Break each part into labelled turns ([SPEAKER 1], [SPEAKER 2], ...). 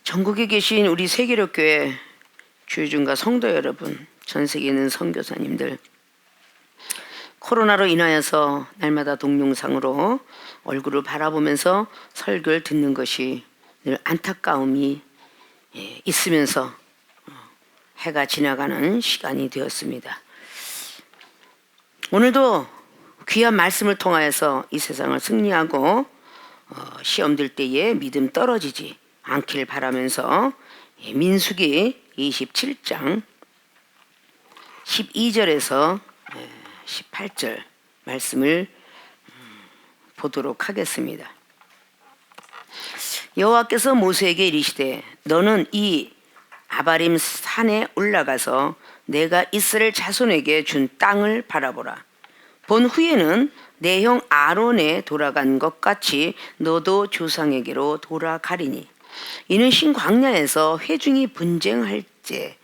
[SPEAKER 1] 전국에 계신 우리 세계력교회 주의중과 성도 여러분, 전 세계에 있는 선교사님들, 코로나로 인하여서 날마다 동영상으로 얼굴을 바라보면서 설교를 듣는 것이 늘 안타까움이 있으면서 해가 지나가는 시간이 되었습니다. 오늘도 귀한 말씀을 통하여서 이 세상을 승리하고 시험 들 때에 믿음 떨어지지 않길 바라면서 민수기 27장 12절에서 18절 말씀을 보도록 하겠습니다. 여호와께서 모세에게 이르시되 너는 이 아바림 산에 올라가서 내가 이스라엘 자손에게 준 땅을 바라보라. 본 후에는 내 형 아론에 돌아간 것 같이 너도 조상에게로 돌아가리니 이는 신 광야에서 회중이 분쟁할 때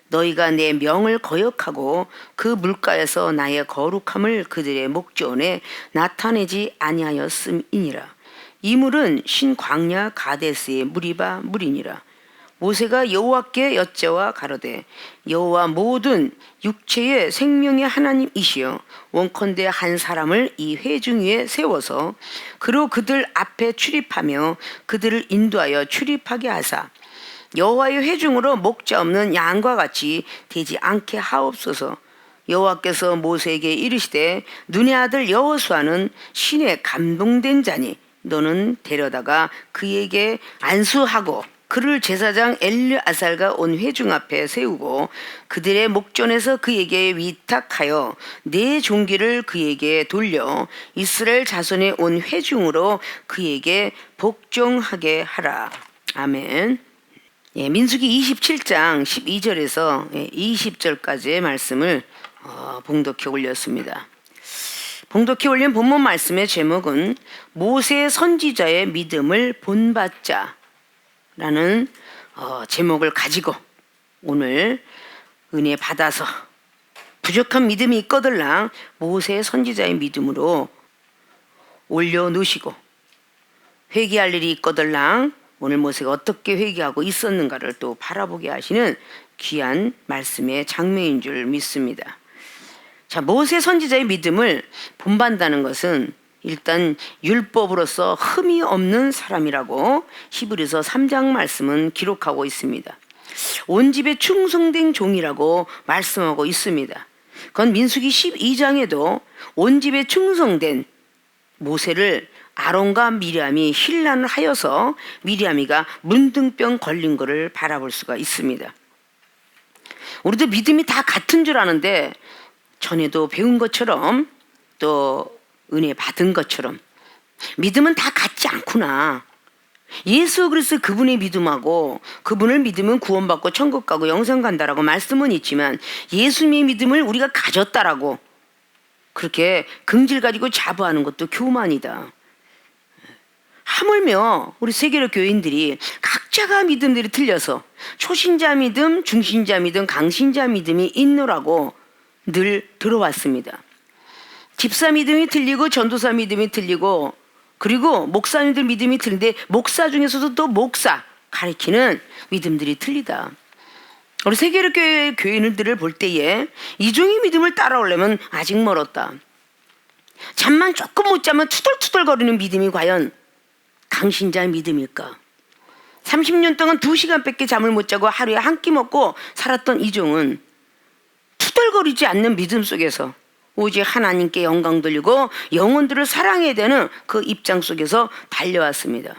[SPEAKER 1] 너희가 내 명을 거역하고 그 물가에서 나의 거룩함을 그들의 목전에 나타내지 아니하였음이니라. 이 물은 신 광야 가데스의 물이바 물이니라. 모세가 여호와께 여짜와 가로되 여호와 모든 육체의 생명의 하나님이시여 원컨대 한 사람을 이 회중 위에 세워서 그로 그들 앞에 출입하며 그들을 인도하여 출입하게 하사 여호와의 회중으로 목자 없는 양과 같이 되지 않게 하옵소서. 여호와께서 모세에게 이르시되 눈의 아들 여호수아는 신에 감동된 자니 너는 데려다가 그에게 안수하고 그를 제사장 엘르아살과 온 회중 앞에 세우고 그들의 목전에서 그에게 위탁하여 내 종기를 그에게 돌려 이스라엘 자손의 온 회중으로 그에게 복종하게 하라. 아멘. 민수기 27장 12절에서 20절까지의 말씀을 봉독해 올렸습니다. 봉독해 올린 본문 말씀의 제목은 모세 선지자의 믿음을 본받자 라는 제목을 가지고 오늘 은혜 받아서 부족한 믿음이 있거들랑 모세 선지자의 믿음으로 올려놓으시고 회개할 일이 있거들랑 오늘 모세가 어떻게 회개하고 있었는가를 또 바라보게 하시는 귀한 말씀의 장면인 줄 믿습니다. 자, 모세 선지자의 믿음을 본받는다는 것은 일단 율법으로서 흠이 없는 사람이라고 히브리서 3장 말씀은 기록하고 있습니다. 온 집에 충성된 종이라고 말씀하고 있습니다. 그건 민수기 12장에도 온 집에 충성된 모세를 아론과 미리암이 힐난을 하여서 미리암이가 문둥병 걸린 것을 바라볼 수가 있습니다. 우리도 믿음이 다 같은 줄 아는데 전에도 배운 것처럼 또 은혜 받은 것처럼 믿음은 다 같지 않구나. 예수 그리스도 그분의 믿음하고 그분을 믿으면 구원받고 천국 가고 영생 간다라고 말씀은 있지만 예수님의 믿음을 우리가 가졌다라고 그렇게 긍질 가지고 자부하는 것도 교만이다. 하물며 우리 세계로 교인들이 각자가 믿음들이 틀려서 초신자 믿음, 중신자 믿음, 강신자 믿음이 있노라고 늘 들어왔습니다. 집사 믿음이 틀리고 전도사 믿음이 틀리고 그리고 목사님들 믿음이 틀린데 목사 중에서도 또 목사 가르치는 믿음들이 틀리다. 우리 세계교회 교인들을 볼 때에 이종의 믿음을 따라오려면 아직 멀었다. 잠만 조금 못 자면 투덜투덜거리는 믿음이 과연 강신자의 믿음일까? 30년 동안 2시간밖에 잠을 못 자고 하루에 한 끼 먹고 살았던 이종은 투덜거리지 않는 믿음 속에서 오직 하나님께 영광 돌리고 영혼들을 사랑해야 되는 그 입장 속에서 달려왔습니다.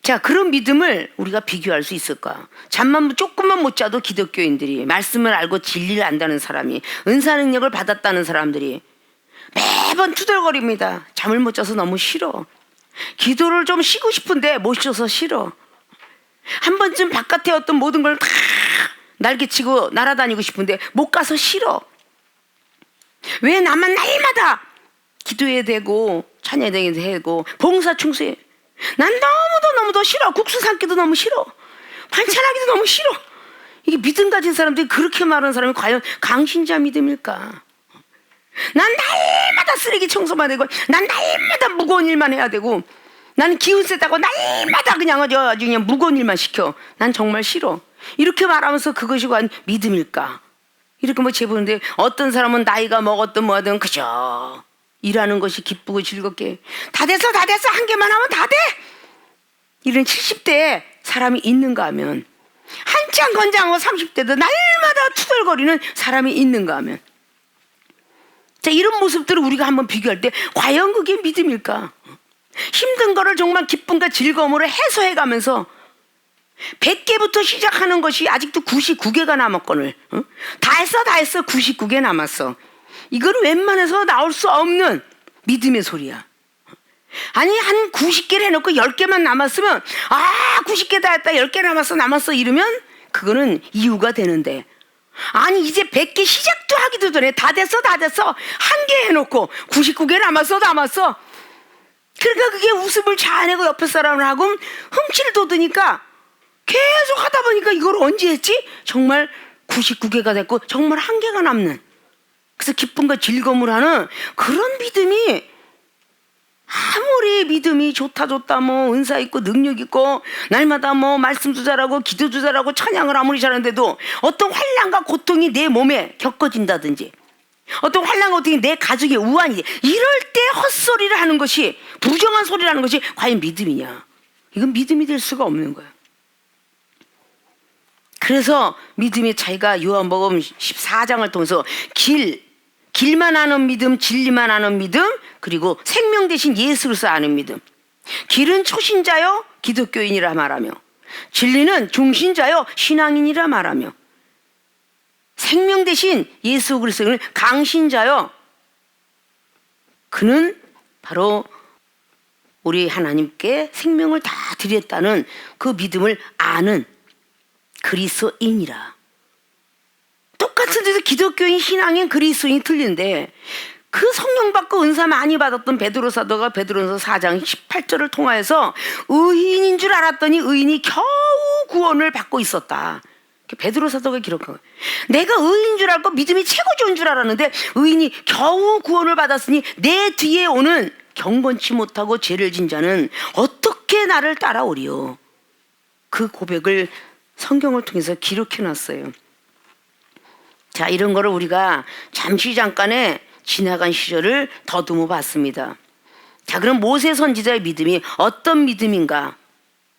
[SPEAKER 1] 자, 그런 믿음을 우리가 비교할 수 있을까? 잠만 조금만 못 자도 기독교인들이 말씀을 알고 진리를 안다는 사람이 은사 능력을 받았다는 사람들이 매번 투덜거립니다. 잠을 못 자서 너무 싫어. 기도를 좀 쉬고 싶은데 못 쉬어서 싫어. 한 번쯤 바깥에 어떤 모든 걸 다 날개치고 날아다니고 싶은데 못 가서 싫어. 왜 나만 날마다 기도해야 되고 찬양해야 되고 봉사 충성해. 난 너무도 싫어. 국수 삶기도 너무 싫어. 반찬하기도 너무 싫어. 이게 믿음 가진 사람들이 그렇게 말하는 사람이 과연 강신자 믿음일까? 난 날마다 쓰레기 청소만 하고 난 날마다 무거운 일만 해야 되고 나는 기운 세다고 날마다 그냥 아주 그냥 무거운 일만 시켜. 난 정말 싫어. 이렇게 말하면서 그것이 과연 믿음일까? 이렇게 뭐 재보는데 어떤 사람은 나이가 먹었든 뭐든 그저 일하는 것이 기쁘고 즐겁게 다 됐어 한 개만 하면 다 돼. 이런 70대에 사람이 있는가 하면, 한창 건장하고 30대도 날마다 투덜거리는 사람이 있는가 하면, 자, 이런 모습들을 우리가 한번 비교할 때 과연 그게 믿음일까? 힘든 거를 정말 기쁨과 즐거움으로 해소해가면서 100개부터 시작하는 것이 아직도 99개가 남았거늘. 다 했어 99개 남았어. 이건 웬만해서 나올 수 없는 믿음의 소리야. 아니, 한 90개를 해놓고 10개만 남았으면 90개 다 했다, 10개 남았어 이러면 그거는 이유가 되는데, 아니 이제 100개 시작도 하기도 전에 다 됐어 한 개 해놓고 99개 남았어. 그러니까 그게 웃음을 자아내고 옆에 사람을 하고 흠치를 돋으니까 계속 하다 보니까 이걸 언제 했지? 정말 99개가 됐고 정말 한 개가 남는, 그래서 기쁨과 즐거움을 하는 그런 믿음이, 아무리 믿음이 좋다 뭐 은사 있고 능력 있고 날마다 뭐 말씀도 잘하고 기도도 잘하고 찬양을 아무리 잘하는데도 어떤 환난과 고통이 내 몸에 겪어진다든지, 어떤 환난과 고통이 내 가족의 우환이, 이럴 때 헛소리를 하는 것이, 부정한 소리를 하는 것이 과연 믿음이냐? 이건 믿음이 될 수가 없는 거야. 그래서 믿음의 차이가 요한복음 14장을 통해서 길만 아는 믿음, 진리만 아는 믿음, 그리고 생명 대신 예수로서 아는 믿음. 길은 초신자요 기독교인이라 말하며, 진리는 중신자요 신앙인이라 말하며, 생명 대신 예수 그리스도는 강신자요, 그는 바로 우리 하나님께 생명을 다 드렸다는 그 믿음을 아는 그리스도인이라. 똑같은 데서 기독교인, 신앙인, 그리스도인이 틀린데, 그 성령 받고 은사 많이 받았던 베드로 사도가 베드로전서 4장 18절을 통하여서 의인인 줄 알았더니 의인이 겨우 구원을 받고 있었다. 베드로 사도가 기록한 거예요. 내가 의인인 줄 알고 믿음이 최고 좋은 줄 알았는데 의인이 겨우 구원을 받았으니 내 뒤에 오는 경건치 못하고 죄를 진 자는 어떻게 나를 따라오리요? 그 고백을 성경을 통해서 기록해놨어요. 자, 이런 거를 우리가 잠깐의 지나간 시절을 더듬어 봤습니다. 자, 그럼 모세 선지자의 믿음이 어떤 믿음인가?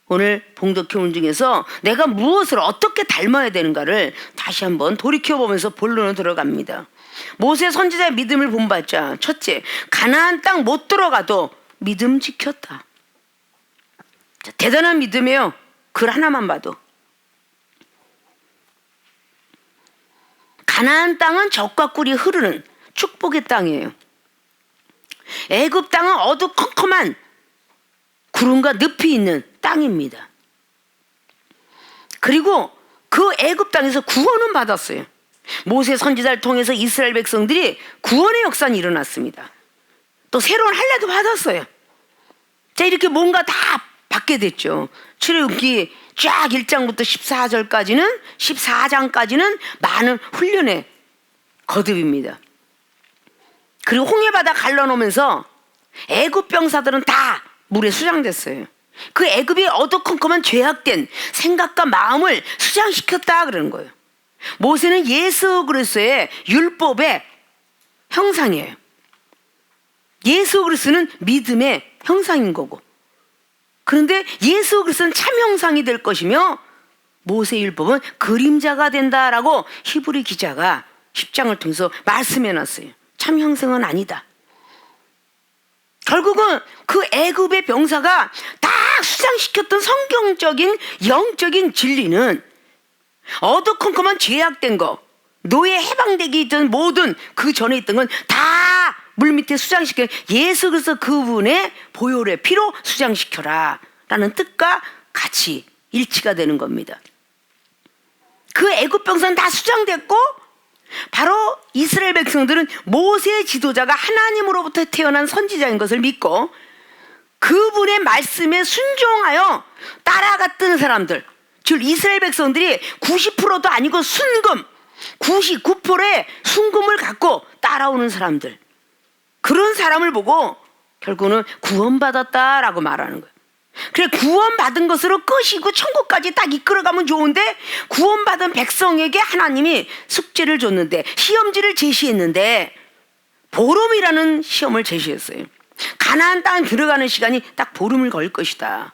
[SPEAKER 1] 오늘 봉독해온 중에서 내가 무엇을 어떻게 닮아야 되는가를 다시 한번 돌이켜보면서 본론으로 들어갑니다. 모세 선지자의 믿음을 본받자. 첫째, 가나안 땅 못 들어가도 믿음 지켰다. 자, 대단한 믿음이에요. 글 하나만 봐도. 가나안 땅은 젖과 꿀이 흐르는 축복의 땅이에요. 애굽 땅은 어두컴컴한 구름과 늪이 있는 땅입니다. 그리고 그 애굽 땅에서 구원은 받았어요. 모세 선지자를 통해서 이스라엘 백성들이 구원의 역사는 일어났습니다. 또 새로운 할례도 받았어요. 자, 이렇게 뭔가 다 받게 됐죠. 출애굽기 쫙 1장부터 14장까지는 많은 훈련의 거듭입니다. 그리고 홍해바다 갈라놓으면서 애굽 병사들은 다 물에 수장됐어요. 그 애굽이 어두컴컴한 죄악된 생각과 마음을 수장시켰다 그러는 거예요. 모세는 예수 그리스도의 율법의 형상이에요. 예수 그리스도는 믿음의 형상인 거고, 그런데 예수 그리스도는 참 형상이 될 것이며 모세 율법은 그림자가 된다라고 히브리 기자가 10장을 통해서 말씀해놨어요. 참 형상은 아니다. 결국은 그 애굽의 병사가 다 수장시켰던 성경적인 영적인 진리는 어두컴컴한 죄악된 거, 노예 해방되기 있던 모든 그 전에 있던 건 다 물밑에 수장시켜 예수 그리스도 그분의 보혈의 피로 수장시켜라 라는 뜻과 같이 일치가 되는 겁니다. 그 애굽 병사는 다 수장됐고, 바로 이스라엘 백성들은 모세의 지도자가 하나님으로부터 태어난 선지자인 것을 믿고 그분의 말씀에 순종하여 따라갔던 사람들, 즉 이스라엘 백성들이 90%도 아니고 순금 99%의 순금을 갖고 따라오는 사람들, 그런 사람을 보고 결국은 구원받았다라고 말하는 거예요. 그래, 구원받은 것으로 끝이고 천국까지 딱 이끌어가면 좋은데, 구원받은 백성에게 하나님이 숙제를 줬는데, 시험지를 제시했는데, 보름이라는 시험을 제시했어요. 가나안 땅 들어가는 시간이 딱 보름을 걸 것이다.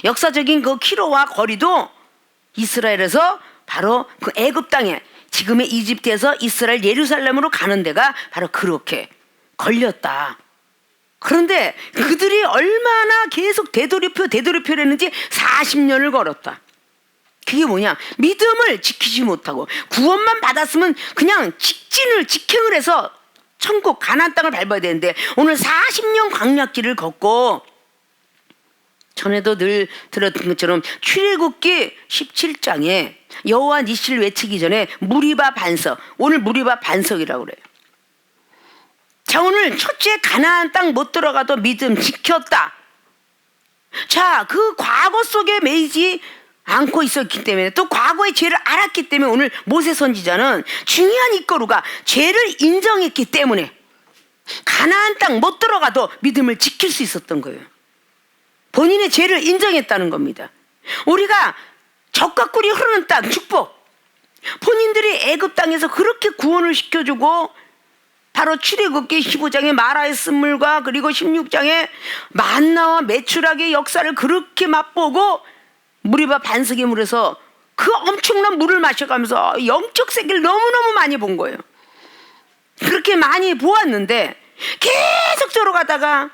[SPEAKER 1] 역사적인 그 키로와 거리도 이스라엘에서 바로 그 애굽 땅에, 지금의 이집트에서 이스라엘 예루살렘으로 가는 데가 바로 그렇게 걸렸다. 그런데 그들이 얼마나 계속 되돌이표를 했는지 40년을 걸었다. 그게 뭐냐? 믿음을 지키지 못하고 구원만 받았으면 그냥 직행을 해서 천국 가나안 땅을 밟아야 되는데, 오늘 40년 광야길을 걷고, 전에도 늘 들었던 것처럼 출애굽기 17장에 여호와 니시를 외치기 전에 무리바 반석, 오늘 무리바 반석이라고 그래요. 자, 오늘 첫째 가나안 땅 못 들어가도 믿음 지켰다. 자, 그 과거 속에 매이지 않고 있었기 때문에, 또 과거의 죄를 알았기 때문에, 오늘 모세 선지자는 중요한 이거루가 죄를 인정했기 때문에 가나안 땅 못 들어가도 믿음을 지킬 수 있었던 거예요. 본인의 죄를 인정했다는 겁니다. 우리가 젖과 꿀이 흐르는 땅 축복, 본인들이 애굽 땅에서 그렇게 구원을 시켜주고, 바로 출애굽기 15장의 마라의 쓴물과 그리고 16장의 만나와 메추락의 역사를 그렇게 맛보고, 무리바 반석의 물에서 그 엄청난 물을 마셔가면서 영적 세계를 너무너무 많이 본 거예요. 그렇게 많이 보았는데 계속 저러 가다가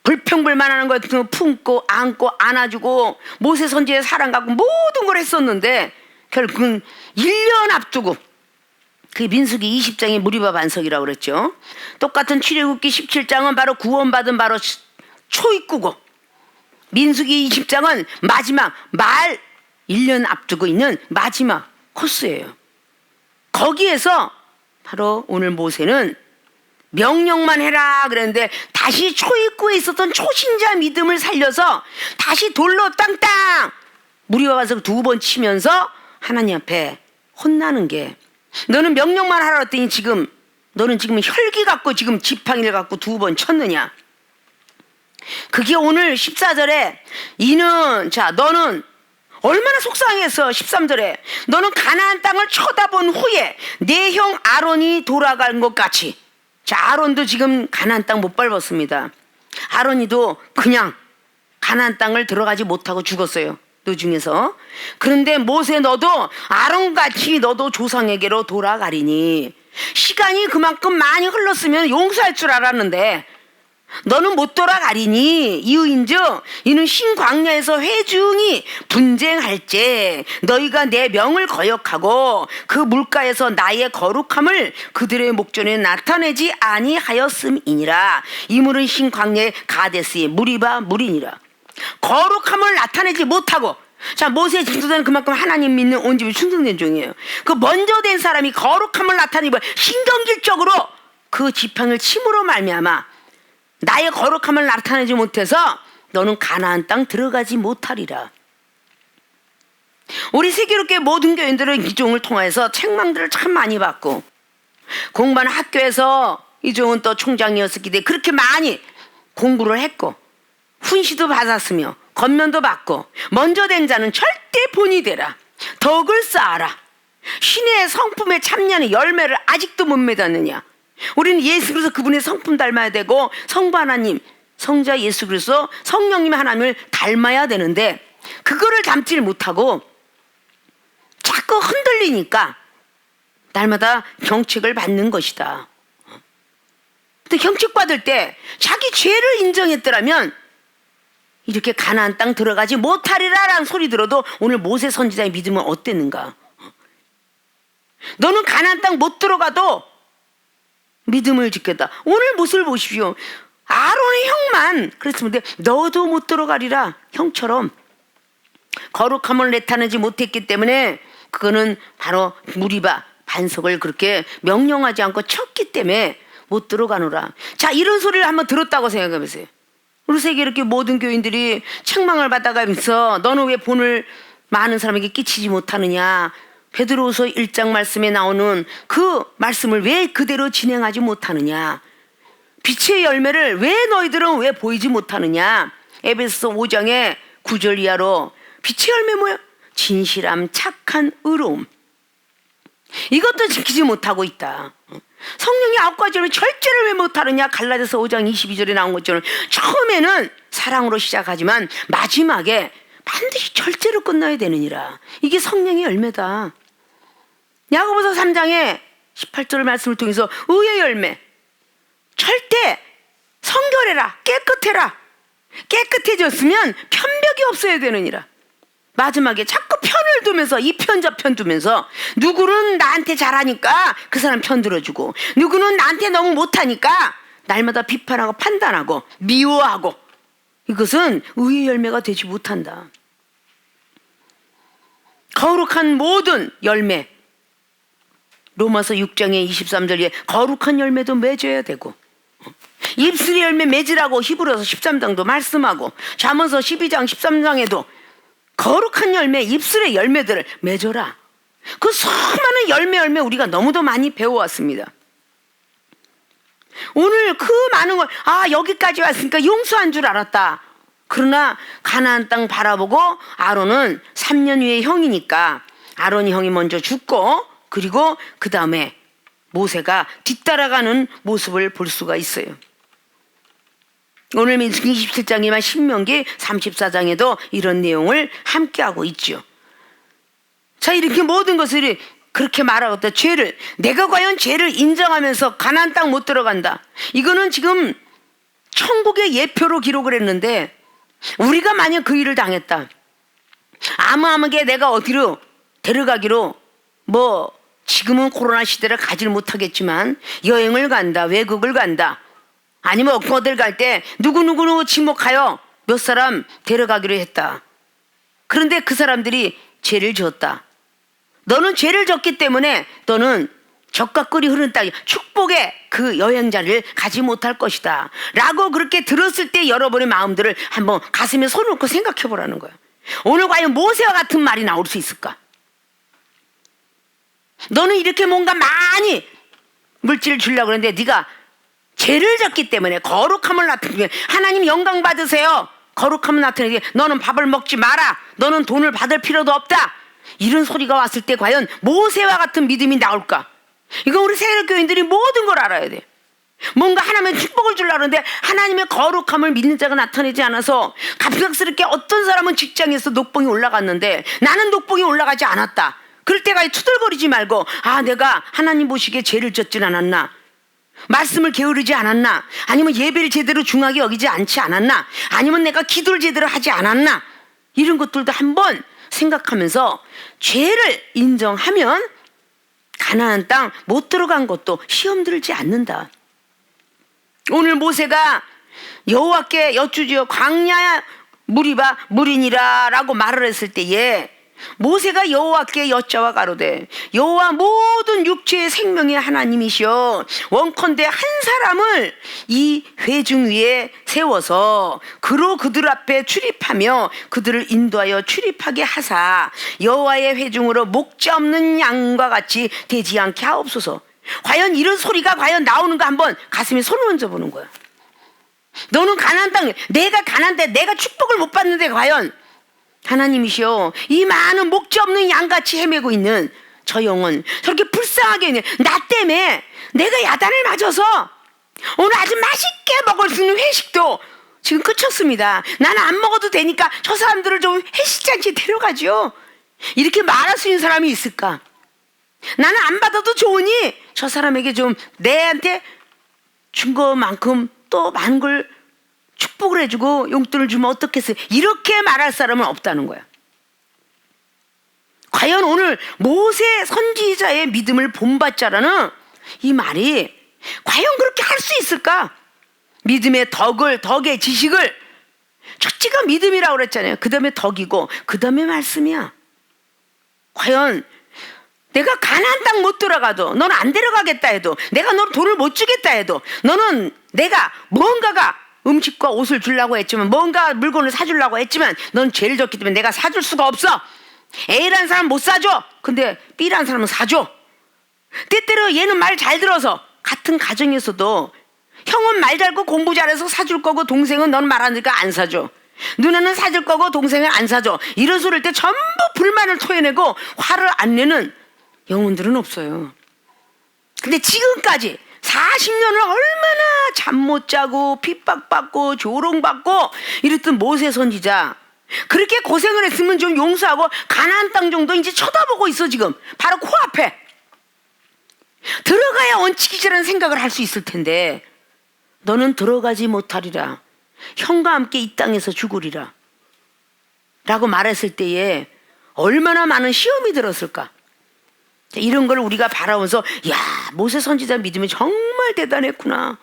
[SPEAKER 1] 불평불만하는 것 품고 안고 안아주고 모세 선지의 사랑 갖고 모든 걸 했었는데, 결국은 1년 앞두고, 그 민수기 20장이 무리바 반석이라고 그랬죠. 똑같은 출애굽기 17장은 바로 구원받은 바로 초입구고, 민수기 20장은 마지막 말 1년 앞두고 있는 마지막 코스예요. 거기에서 바로 오늘 모세는 명령만 해라 그랬는데, 다시 초입구에 있었던 초신자 믿음을 살려서 다시 돌로 땅땅 무리바 반석 2번 치면서 하나님 앞에 혼나는 게, 너는 명령만 하라 했더니 너는 지금 혈기 갖고 지금 지팡이를 갖고 2번 쳤느냐. 그게 오늘 14절에 너는 얼마나 속상해서 13절에 너는 가나안 땅을 쳐다본 후에 내 형 아론이 돌아간 것 같이. 자, 아론도 지금 가나안 땅 못 밟았습니다. 아론이도 그냥 가나안 땅을 들어가지 못하고 죽었어요. 너 중에서. 그런데 모세, 너도 아론같이 너도 조상에게로 돌아가리니. 시간이 그만큼 많이 흘렀으면 용서할 줄 알았는데 너는 못 돌아가리니, 이유인즉 이는 신광야에서 회중이 분쟁할제 너희가 내 명을 거역하고 그 물가에서 나의 거룩함을 그들의 목전에 나타내지 아니하였음이니라. 이 물은 신광야의 가데스의 무리바 물이니라. 거룩함을 나타내지 못하고, 자, 모세의 진도자는 그만큼 하나님 믿는 온 집이 충성된 종이에요. 그 먼저 된 사람이 거룩함을 나타내고 신경질적으로 그 지팡이를 침으로 말미암아 나의 거룩함을 나타내지 못해서 너는 가나안 땅 들어가지 못하리라. 우리 세계롭게 모든 교인들은 이 종을 통해서 책망들을 참 많이 받고, 공부하는 학교에서 이 종은 또 총장이었기 때문에 그렇게 많이 공부를 했고, 훈시도 받았으며 권면도 받고, 먼저 된 자는 절대 본이 되라, 덕을 쌓아라, 신의 성품에 참여하는 열매를 아직도 못 맺었느냐. 우리는 예수 그리스도 그분의 성품 닮아야 되고, 성부 하나님, 성자 예수 그리스도, 성령님 하나님을 닮아야 되는데 그거를 닮지를 못하고 자꾸 흔들리니까 날마다 경책을 받는 것이다. 근데 경책 받을 때 자기 죄를 인정했더라면 이렇게 가나안 땅 들어가지 못하리라라는 소리 들어도 오늘 모세 선지자의 믿음은 어땠는가? 너는 가나안 땅 못 들어가도 믿음을 지켰다. 오늘 모습을 보십시오. 아론의 형만 그랬으면 너도 못 들어가리라. 형처럼 거룩함을 나타내지 못했기 때문에, 그거는 바로 무리바 반석을 그렇게 명령하지 않고 쳤기 때문에 못 들어가노라. 자, 이런 소리를 한번 들었다고 생각해 보세요. 우리 세계 이렇게 모든 교인들이 책망을 받아가면서 너는 왜 본을 많은 사람에게 끼치지 못하느냐, 베드로후서 1장 말씀에 나오는 그 말씀을 왜 그대로 진행하지 못하느냐, 빛의 열매를 왜 너희들은 왜 보이지 못하느냐? 에베소서 5장의 9절 이하로 빛의 열매 뭐야? 진실함, 착한 의로움. 이것도 지키지 못하고 있다. 성령의 9가지 열매 절제를 왜 못하느냐? 갈라디아서 5장 22절에 나온 것처럼 처음에는 사랑으로 시작하지만 마지막에 반드시 절제로 끝나야 되느니라. 이게 성령의 열매다. 야고보서 3장의 18절 말씀을 통해서 의의 열매, 절대 성결해라, 깨끗해라. 깨끗해졌으면 편벽이 없어야 되느니라. 마지막에 자꾸 편을 두면서 이 편 저 편 두면서 누구는 나한테 잘하니까 그 사람 편 들어주고, 누구는 나한테 너무 못하니까 날마다 비판하고 판단하고 미워하고, 이것은 의의 열매가 되지 못한다. 거룩한 모든 열매, 로마서 6장의 23절에 거룩한 열매도 맺어야 되고, 입술의 열매 맺으라고 히브리서 13장도 말씀하고, 잠언서 12장 13장에도 거룩한 열매, 입술의 열매들을 맺어라. 그 수많은 열매 우리가 너무도 많이 배워왔습니다. 오늘 그 많은 걸 여기까지 왔으니까 용서한 줄 알았다. 그러나 가나안 땅 바라보고 아론은 3년 후에 형이니까 아론이 형이 먼저 죽고, 그리고 그 다음에 모세가 뒤따라가는 모습을 볼 수가 있어요. 오늘 민수기 27장이나 신명기 34장에도 이런 내용을 함께하고 있죠. 자, 이렇게 모든 것을 그렇게 말하고, 죄를, 내가 과연 죄를 인정하면서 가나안 땅 못 들어간다. 이거는 지금 천국의 예표로 기록을 했는데, 우리가 만약 그 일을 당했다. 아무게 내가 어디로 데려가기로, 지금은 코로나 시대를 가지를 못하겠지만 여행을 간다, 외국을 간다, 아니면 어딜 갈 때 누구 지목하여 몇 사람 데려가기로 했다. 그런데 그 사람들이 죄를 지었다. 너는 죄를 졌기 때문에 너는 젖과 꿀이 흐르는 땅, 축복의 그 여행자를 가지 못할 것이다 라고 그렇게 들었을 때 여러분의 마음들을 한번 가슴에 손을 놓고 생각해 보라는 거야. 오늘 과연 모세와 같은 말이 나올 수 있을까? 너는 이렇게 뭔가 많이 물질을 주려고 그러는데 네가 죄를 졌기 때문에, 거룩함을 나타내기, 하나님 영광 받으세요, 거룩함을 나타내기, 너는 밥을 먹지 마라, 너는 돈을 받을 필요도 없다, 이런 소리가 왔을 때 과연 모세와 같은 믿음이 나올까? 이건 우리 세력교인들이 모든 걸 알아야 돼. 뭔가 하나님의 축복을 주려고 하는데 하나님의 거룩함을 믿는 자가 나타내지 않아서, 갑작스럽게 어떤 사람은 직장에서 녹봉이 올라갔는데 나는 녹봉이 올라가지 않았다. 그럴 때가 투덜거리지 말고, 내가 하나님 보시기에 죄를 졌진 않았나, 말씀을 게으르지 않았나, 아니면 예배를 제대로 중하게 여기지 않지 않았나, 아니면 내가 기도를 제대로 하지 않았나, 이런 것들도 한번 생각하면서 죄를 인정하면 가나안 땅 못 들어간 것도 시험 들지 않는다. 오늘 모세가 여호와께 여쭈지어 광야 무리바 무리니라 라고 말을 했을 때에 모세가 여호와께 여짜와 가로되, 여호와 모든 육체의 생명의 하나님이시여, 원컨대 한 사람을 이 회중 위에 세워서 그로 그들 앞에 출입하며 그들을 인도하여 출입하게 하사 여호와의 회중으로 목자 없는 양과 같이 되지 않게 하옵소서. 과연 이런 소리가 과연 나오는가 한번 가슴에 손을 얹어보는 거야. 너는 가나안 땅, 내가 가나안 땅, 내가 축복을 못 받는데 과연 하나님이시여, 이 많은 목자 없는 양같이 헤매고 있는 저 영혼, 저렇게 불쌍하게 있는 나 때문에 내가 야단을 맞아서 오늘 아주 맛있게 먹을 수 있는 회식도 지금 끝쳤습니다. 나는 안 먹어도 되니까 저 사람들을 좀 회식잔치에 데려가죠. 이렇게 말할 수 있는 사람이 있을까? 나는 안 받아도 좋으니 저 사람에게 좀 내한테 준 것만큼 또 많은 걸 축복을 해주고 용돈을 주면 어떻겠어요? 이렇게 말할 사람은 없다는 거야. 과연 오늘 모세 선지자의 믿음을 본받자라는 이 말이 과연 그렇게 할 수 있을까? 믿음의 덕의 지식을, 첫째가 믿음이라고 그랬잖아요. 그 다음에 덕이고 그 다음에 말씀이야. 과연 내가 가나안 땅 못 들어가도, 너는 안 데려가겠다 해도, 내가 너는 돈을 못 주겠다 해도, 너는 내가 뭔가가 음식과 옷을 주려고 했지만, 뭔가 물건을 사주려고 했지만 넌 죄를 졌기 때문에 내가 사줄 수가 없어. A라는 사람 못 사줘. 근데 B라는 사람은 사줘. 때때로 얘는 말 잘 들어서 같은 가정에서도 형은 말 잘고 공부 잘해서 사줄 거고 동생은 넌 말 안 들으니까 안 사줘. 누나는 사줄 거고 동생은 안 사줘. 이런 소리를 때 전부 불만을 토해내고 화를 안 내는 영혼들은 없어요. 근데 지금까지 40년을 얼마나 잠 못 자고 핍박받고 조롱받고 이랬던 모세 선지자, 그렇게 고생을 했으면 좀 용서하고 가나안 땅 정도 이제 쳐다보고 있어. 지금 바로 코앞에 들어가야 얹히기라는 생각을 할 수 있을 텐데 너는 들어가지 못하리라, 형과 함께 이 땅에서 죽으리라 라고 말했을 때에 얼마나 많은 시험이 들었을까. 이런 걸 우리가 바라보면서 야, 모세 선지자 믿음이 정말 대단했구나.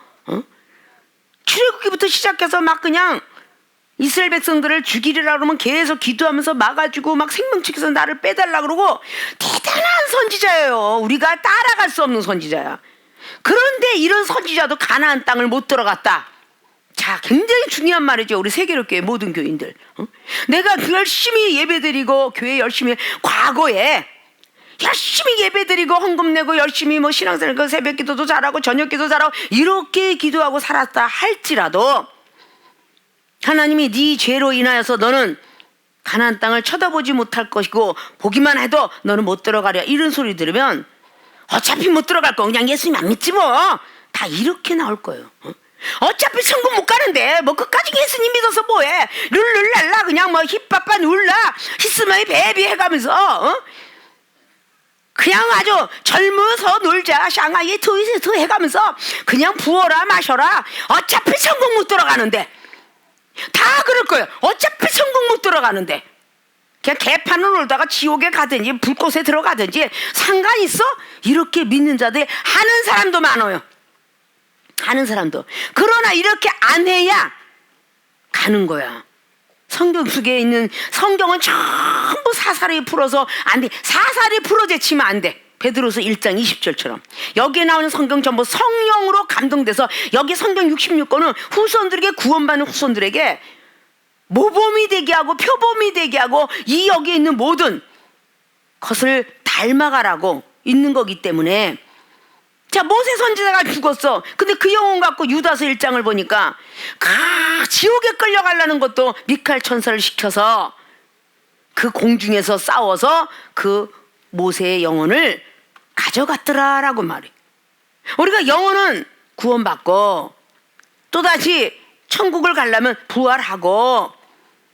[SPEAKER 1] 출애굽기부터 시작해서 막 그냥 이스라엘 백성들을 죽이리라 그러면 계속 기도하면서 막아주고 막 생명책에서 나를 빼달라 그러고 대단한 선지자예요. 우리가 따라갈 수 없는 선지자야. 그런데 이런 선지자도 가나안 땅을 못 들어갔다. 자, 굉장히 중요한 말이죠. 우리 세계롭교회 모든 교인들. 내가 열심히 예배드리고 교회 열심히 과거에 열심히 예배드리고 헌금 내고 열심히 뭐 신앙생활 새벽 기도도 잘하고 저녁 기도 잘하고 이렇게 기도하고 살았다 할지라도 하나님이 네 죄로 인하여서 너는 가나안 땅을 쳐다보지 못할 것이고 보기만 해도 너는 못 들어가려, 이런 소리 들으면 어차피 못 들어갈 거 그냥 예수님 안 믿지 뭐, 다 이렇게 나올 거예요. 어차피 천국 못 가는데 뭐 끝까지 예수님 믿어서 뭐해, 룰룰랄라 그냥 뭐 힙빠빠 눌라 히스마이 베비 해가면서 그냥 아주 젊어서 놀자 샹하이 트위스트 해가면서 그냥 부어라 마셔라, 어차피 천국 못 들어가는데. 다 그럴 거예요. 어차피 천국 못 들어가는데 그냥 개판을 놀다가 지옥에 가든지 불꽃에 들어가든지 상관 있어? 이렇게 믿는 자들이 하는 사람도 많아요. 하는 사람도. 그러나 이렇게 안 해야 가는 거야. 성경 속에 있는 성경은 전부 사사리 풀어서 안 돼. 사사리 풀어제치면 안 돼. 베드로서 1장 20절처럼 여기에 나오는 성경 전부 성령으로 감동돼서 여기 성경 66권은 후손들에게, 구원받는 후손들에게 모범이 되게 하고 표범이 되게 하고 이 여기에 있는 모든 것을 닮아가라고 있는 거기 때문에. 자, 모세 선지자가 죽었어. 근데 그 영혼 갖고 유다서 1장을 보니까 지옥에 끌려가려는 것도 미칼 천사를 시켜서 그 공중에서 싸워서 그 모세의 영혼을 가져갔더라라고 말해. 우리가 영혼은 구원받고 또다시 천국을 가려면 부활하고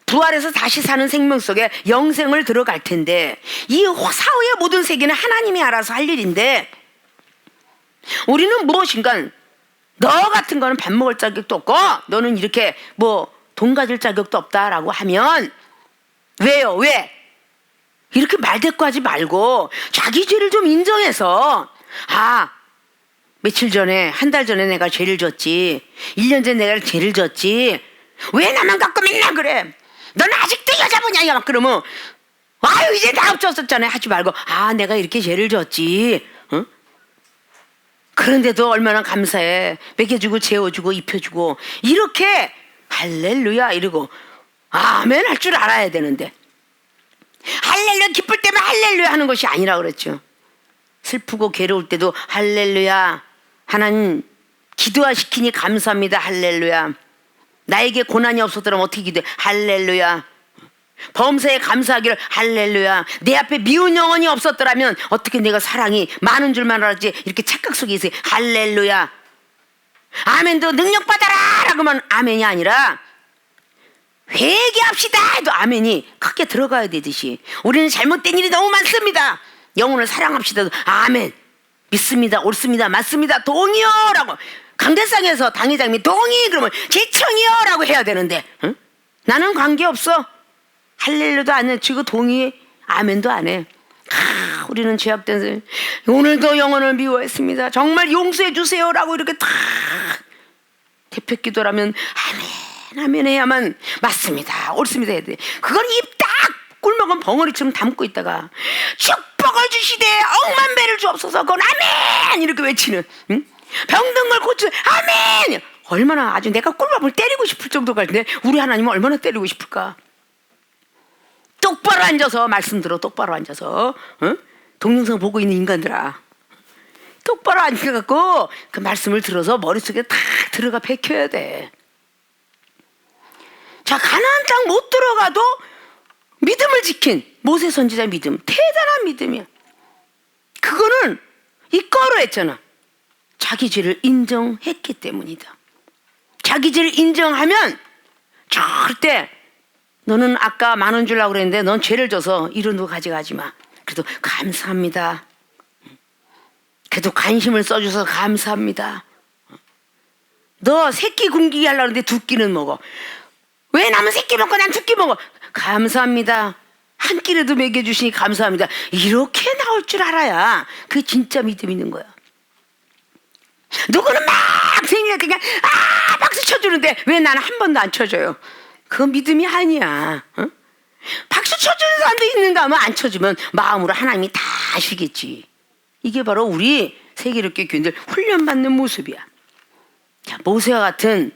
[SPEAKER 1] 부활해서 다시 사는 생명 속에 영생을 들어갈 텐데 이 사후의 모든 세계는 하나님이 알아서 할 일인데 우리는 무엇인가 너 같은 거는 밥 먹을 자격도 없고 너는 이렇게 뭐 돈 가질 자격도 없다라고 하면 왜요? 왜? 이렇게 말대꾸하지 말고 자기 죄를 좀 인정해서 며칠 전에 한 달 전에 내가 죄를 졌지, 1년 전에 내가 죄를 졌지, 왜 나만 갖고 맨날 그래, 넌 아직도 여자분이야 막 그러면 아유 이제 나 없었잖아요 하지 말고 내가 이렇게 죄를 졌지, 그런데도 얼마나 감사해, 먹여주고 재워주고 입혀주고 이렇게 할렐루야 이러고 아멘 할 줄 알아야 되는데 할렐루야 기쁠 때면 할렐루야 하는 것이 아니라 그랬죠. 슬프고 괴로울 때도 할렐루야, 하나님 기도하시키니 감사합니다 할렐루야, 나에게 고난이 없었더라면 어떻게 기도해 할렐루야, 범사에 감사하기를 할렐루야, 내 앞에 미운 영혼이 없었더라면 어떻게 내가 사랑이 많은 줄만 알았지 이렇게 착각 속에 있어요 할렐루야. 아멘도 능력받아라 라고만 아멘이 아니라 회개합시다 해도 아멘이 크게 들어가야 되듯이 우리는 잘못된 일이 너무 많습니다, 영혼을 사랑합시다 아멘, 믿습니다 옳습니다 맞습니다 동의요 라고 강대상에서 당회장님이 동의 그러면 제청이요 라고 해야 되는데 나는 관계없어, 할렐루야도 안 해, 지금 동의 아멘도 안 해. 우리는 죄악된 오늘도 영혼을 미워했습니다 정말 용서해 주세요 라고 이렇게 다 대표 기도라면 아멘 해야만 맞습니다 옳습니다 해야 돼. 그건 입 딱 꿀먹은 벙어리처럼 담고 있다가 축복을 주시되 억만 배를 주옵소서 그건 아멘 이렇게 외치는, 병든 걸 고쳐 아멘, 얼마나 아주 내가 꿀밥을 때리고 싶을 정도가 있는데 우리 하나님은 얼마나 때리고 싶을까. 똑바로 앉아서 말씀 들어, 똑바로 앉아서 동영상 보고 있는 인간들아, 똑바로 앉혀갖고 그 말씀을 들어서 머릿속에 탁 들어가 박혀야 돼. 자, 가나안 땅 못 들어가도 믿음을 지킨 모세 선지자의 믿음, 대단한 믿음이야. 그거는 이거로 했잖아. 자기 죄를 인정했기 때문이다. 자기 죄를 인정하면 절대 너는 아까 10,000원 주려고 그랬는데 넌 죄를 져서 이런 거 가져가지 마. 그래도 감사합니다. 그래도 관심을 써줘서 감사합니다. 너 새끼 굶기게 하려고 하는데 두 끼는 먹어. 왜 남은 새끼 먹고 난 두 끼 먹어? 감사합니다. 한 끼라도 먹여주시니 감사합니다. 이렇게 나올 줄 알아야 그게 진짜 믿음 있는 거야. 누구는 막 생일 그냥 박수 쳐주는데 왜 나는 한 번도 안 쳐줘요? 그건 믿음이 아니야. 어? 박수 쳐주는 사람도 있는가 하면 안 쳐주면 마음으로 하나님이 다 아시겠지. 이게 바로 우리 세계롭게 교인들 훈련받는 모습이야. 자, 모세와 같은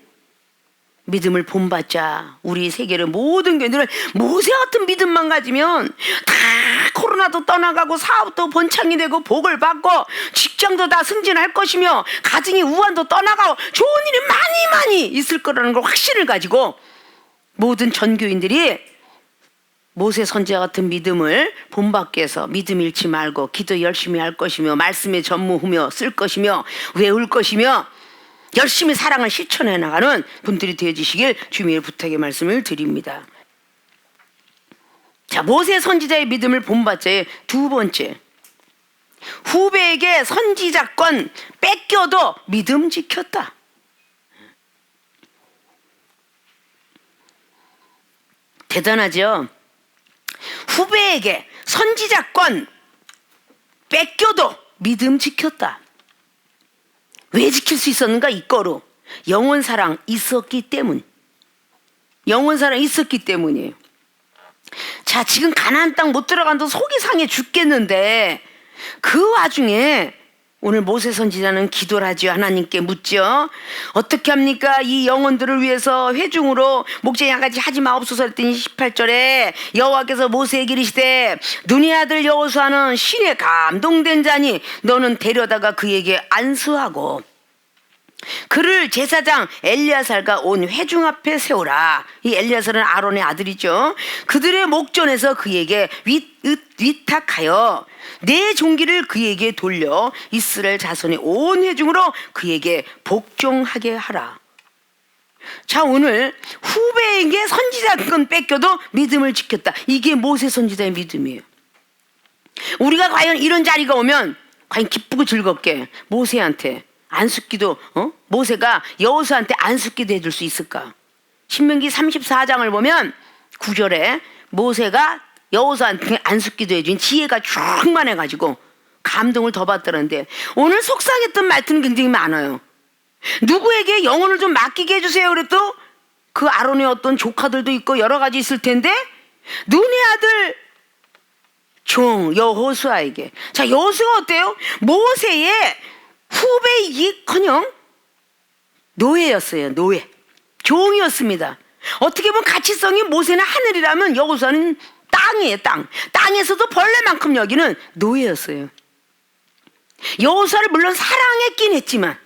[SPEAKER 1] 믿음을 본받자 우리 세계의 모든 교인들은 모세 같은 믿음만 가지면 다 코로나도 떠나가고 사업도 번창이 되고 복을 받고 직장도 다 승진할 것이며 가정이 우환도 떠나가고 좋은 일이 많이 있을 거라는 걸 확신을 가지고 모든 전교인들이 모세 선지자 같은 믿음을 본받기 위해서 믿음 잃지 말고 기도 열심히 할 것이며 말씀에 전무하며 쓸 것이며 외울 것이며 열심히 사랑을 실천해 나가는 분들이 되어주시길 주님의 부탁의 말씀을 드립니다. 자, 모세 선지자의 믿음을 본받자의 두 번째, 후배에게 선지자권 뺏겨도 믿음 지켰다. 대단하죠? 후배에게 선지자권 뺏겨도 믿음 지켰다. 왜 지킬 수 있었는가? 이거로 영원사랑 있었기 때문. 영원사랑 있었기 때문이에요. 자, 지금 가나안 땅 못 들어간다고 속이 상해 죽겠는데 그 와중에 오늘 모세 선지자는 기도를 하죠. 하나님께 묻죠. 어떻게 합니까? 이 영혼들을 위해서 회중으로 목자 양같이 하지 마옵소서 했더니 18절에 여호와께서 모세에게 이르시되 눈의 아들 여호수아는 신에 감동된 자니 너는 데려다가 그에게 안수하고 그를 제사장 엘리야살과 온 회중 앞에 세우라. 이 엘리야살은 아론의 아들이죠. 그들의 목전에서 그에게 위탁하여 내 종기를 그에게 돌려 이스라엘 자손의 온 회중으로 그에게 복종하게 하라. 자, 오늘 후배에게 선지자권 뺏겨도 믿음을 지켰다. 이게 모세 선지자의 믿음이에요. 우리가 과연 이런 자리가 오면 과연 기쁘고 즐겁게 모세한테 안숙기도 모세가 여호수아한테 안숙기도 해줄 수 있을까? 신명기 34장을 보면 9절에 모세가 여호수아한테 안숙기도 해준 지혜가 충만해가지고 감동을 더 받더라는데 오늘 속상했던 말투는 굉장히 많아요. 누구에게 영혼을 좀 맡기게 해주세요 그랬도 그 아론의 어떤 조카들도 있고 여러 가지 있을 텐데 눈의 아들 종 여호수아에게. 자, 여호수아가 어때요? 모세의 후배이기커녕 노예였어요. 노예, 종이었습니다. 어떻게 보면 가치성이 모세는 하늘이라면 여호수아는 땅이에요. 땅에서도 벌레만큼 여기는 노예였어요. 여호수아를 물론 사랑했긴 했지만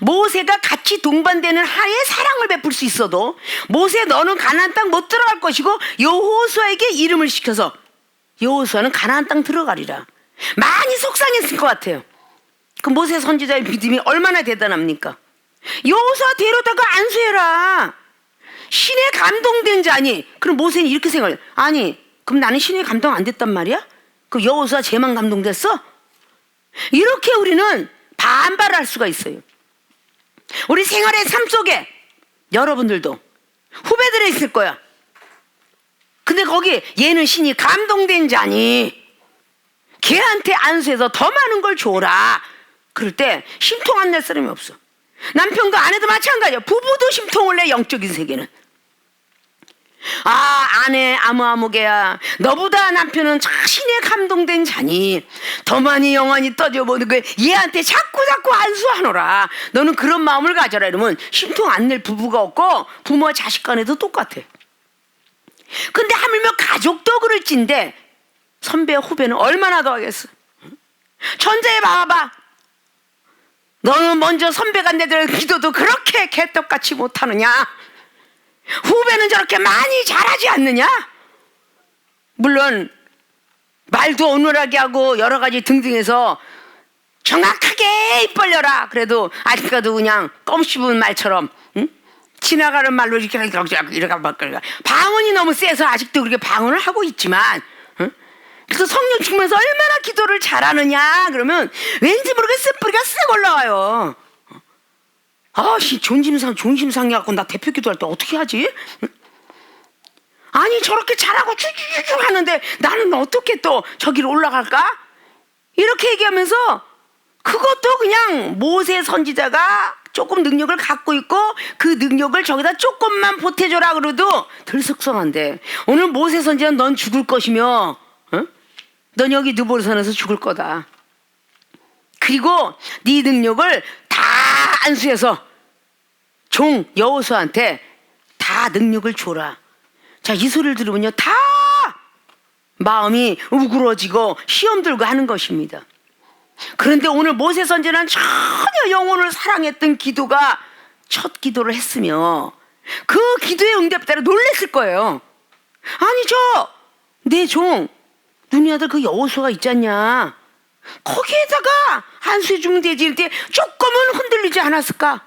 [SPEAKER 1] 모세가 같이 동반되는 하에 사랑을 베풀 수 있어도 모세 너는 가나안 땅 못 들어갈 것이고 여호수아에게 이름을 시켜서 여호수아는 가나안 땅 들어가리라. 많이 속상했을 것 같아요. 그 모세 선지자의 믿음이 얼마나 대단합니까? 여호수아 데려다가 안수해라. 신에 감동된 자니. 그럼 모세는 이렇게 생각해요. 아니, 그럼 나는 신에 감동 안 됐단 말이야? 그럼 여호수아 쟤만 감동됐어? 이렇게 우리는 반발할 수가 있어요. 우리 생활의 삶 속에 여러분들도 후배들이 있을 거야. 근데 거기 얘는 신이 감동된 자니 걔한테 안수해서 더 많은 걸 줘라. 그럴 때 심통 안 낼 사람이 없어. 남편과 아내도 마찬가지야. 부부도 심통을 내. 영적인 세계는 아내 아무개야 너보다 남편은 자신의 감동된 자니 더 많이 영원히 떠져보는 거 얘한테 자꾸 안수하노라. 너는 그런 마음을 가져라. 이러면 심통 안 낼 부부가 없고 부모와 자식 간에도 똑같아. 근데 하물며 가족도 그럴진데 선배와 후배는 얼마나 더 하겠어. 천재에 봐봐. 너는 먼저 선배가 내들 기도도 그렇게 개떡같이 못하느냐? 후배는 저렇게 많이 잘하지 않느냐? 물론 말도 어눌하게 하고 여러 가지 등등해서 정확하게 입 벌려라 그래도 아직까지 그냥 껌 씹은 말처럼, 응? 지나가는 말로 이렇게 방언이 너무 세서 아직도 그렇게 방언을 하고 있지만, 응? 그래서 성령 충만해서 얼마나 기도를 잘하느냐 그러면 왠지 모르게 뿌리가 쓱 올라와요. 존심상해 갖고 나 대표 기도할 때 어떻게 하지? 응? 아니 저렇게 잘하고 쭉쭉쭉 하는데 나는 어떻게 또 저기로 올라갈까? 이렇게 얘기하면서 그것도 그냥 모세 선지자가 조금 능력을 갖고 있고 그 능력을 저기다 조금만 보태줘라 그래도 들썩성한데, 오늘 모세 선지자는 넌 죽을 것이며, 어? 넌 여기 느보르산에서 죽을 거다. 그리고 네 능력을 다 안수해서 종 여호수아한테 다 능력을 줘라. 자, 이 소리를 들으면요 다 마음이 우그러지고 시험 들고 하는 것입니다. 그런데 오늘 모세 선지자는 전혀 영혼을 사랑했던 기도가 첫 기도를 했으며 그 기도의 응답 따라 놀랬을 거예요. 아니 내 종 눈이 아들 그 여호수아가 있지 않냐, 거기에다가 안수해 주면 되지. 이럴 때 조금은 흔들리지 않았을까?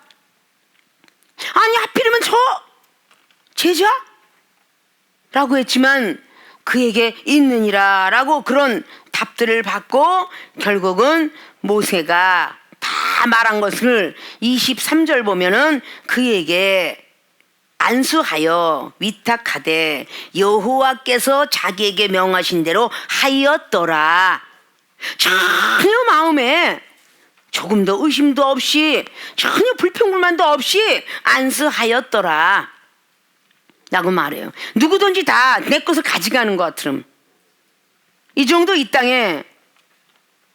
[SPEAKER 1] 아니 하필이면 저 제자? 라고 했지만 그에게 있느니라 라고 그런 답들을 받고 결국은 모세가 다 말한 것을 23절 보면은 그에게 안수하여 위탁하되 여호와께서 자기에게 명하신 대로 하였더라. 전혀 마음에 조금 더 의심도 없이 전혀 불평불만도 없이 안수하였더라 라고 말해요. 누구든지 다 내 것을 가져가는 것 같으면 이 정도 이 땅에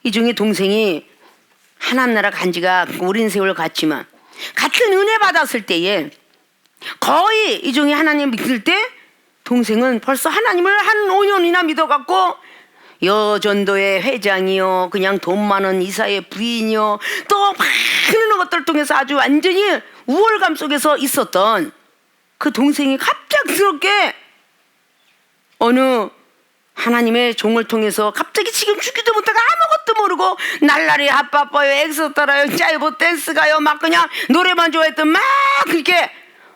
[SPEAKER 1] 이중에 동생이 하나님 나라 간 지가 오랜 세월 갔지만 같은 은혜 받았을 때에 거의 이중에 하나님 믿을 때 동생은 벌써 하나님을 한 5년이나 믿어갖고 여전도의 회장이요, 그냥 돈 많은 이사의 부인이요, 또 많은 것들을 통해서 아주 완전히 우월감 속에서 있었던 그 동생이 갑작스럽게 어느 하나님의 종을 통해서 갑자기 지금 죽기도 못하고 아무것도 모르고 날라리 핫바빠요, 엑소따라요, 짜이보 댄스가요, 막 그냥 노래만 좋아했던 막 그렇게